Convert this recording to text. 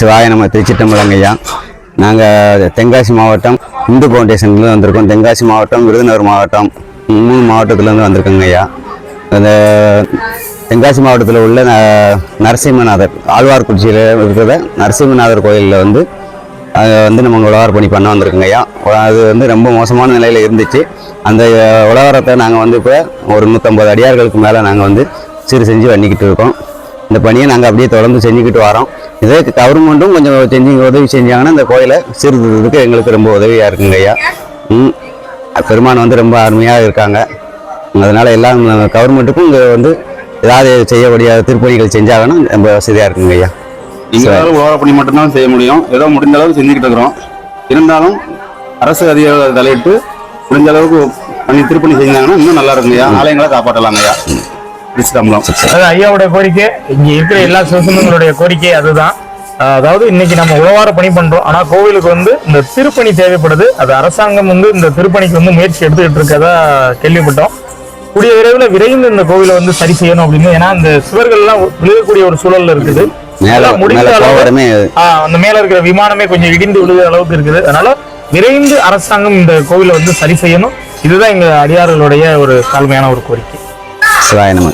சிவாய நம்ம திருச்சிட்டம்பலம் ஐயா. நாங்கள் தென்காசி மாவட்டம் இந்து ஃபவுண்டேஷன்லேருந்து வந்திருக்கோம். தென்காசி மாவட்டம், விருதுநகர் மாவட்டம், 3 மாவட்டத்துலேருந்து வந்திருக்கோங்க ஐயா. அந்த தென்காசி மாவட்டத்தில் உள்ள நரசிம்மநாதர், ஆழ்வார்குறிச்சியில் இருக்கிற நரசிம்மநாதர் கோயிலில் வந்து நம்ம உழவார பணி பண்ண வந்திருக்கோங்க ஐயா. அது ரொம்ப மோசமான நிலையில் இருந்துச்சு. அந்த உழவாரத்தை நாங்கள் இப்போ ஒரு 150 அடியார்களுக்கு மேலே நாங்கள் சீர் செஞ்சு பண்ணிக்கிட்டு இருக்கோம். இந்த பணியை நாங்கள் அப்படியே தொடர்ந்து செஞ்சுக்கிட்டு வரோம். இதே கவர்மெண்ட்டும் கொஞ்சம் உதவி செஞ்சாங்கன்னா இந்த கோயிலை சீர்திருத்தத்துக்கு எங்களுக்கு ரொம்ப உதவியாக இருக்குங்க ஐயா. பெருமான் ரொம்ப அருமையாக இருக்காங்க. அதனால் எல்லாம் கவர்மெண்ட்டுக்கும் இங்கே ஏதாவது செய்யக்கூடிய திருப்பணிகள் செஞ்சாங்கன்னா ரொம்ப வசதியாக இருக்குங்க ஐயா. நீங்களும் உழவார பணி மட்டும்தான் செய்ய முடியும். ஏதோ முடிந்த அளவுக்கு செஞ்சுக்கிட்டு இருக்கிறோம். இருந்தாலும் அரசு அதிகாரிகள் தலையிட்டு முடிஞ்ச அளவுக்கு பண்ணி திருப்பணி செஞ்சாங்கன்னா இன்னும் நல்லா இருக்குங்க ஐயா. ஆலயங்களை காப்பாற்றலாங்க ஐயா. ஐயாவுடைய கோரிக்கை, இங்க இருக்கிற எல்லா சிவசனங்களுடைய கோரிக்கை அதுதான். அதாவது இன்னைக்கு நம்ம உழவார பணி பண்றோம், ஆனா கோவிலுக்கு இந்த திருப்பணி தேவைப்படுது. அது அரசாங்கம் இந்த திருப்பணிக்கு முயற்சி எடுத்துக்கிட்டு இருக்கதா கேள்விப்பட்டோம். கூடிய விரைவில் விரைந்து இந்த கோவிலை சரி செய்யணும் அப்படின்னு. ஏன்னா இந்த சுவர்கள் எல்லாம் விழுகக்கூடிய ஒரு சூழல்ல இருக்குது. முடிந்த அளவு அந்த மேல இருக்கிற விமானமே கொஞ்சம் இடிந்து விழுகிற அளவுக்கு இருக்குது. அதனால விரைந்து அரசாங்கம் இந்த கோவிலை சரி செய்யணும். இதுதான் எங்க அடியார்களுடைய ஒரு தாழ்மையான ஒரு கோரிக்கை. சிவாய நம.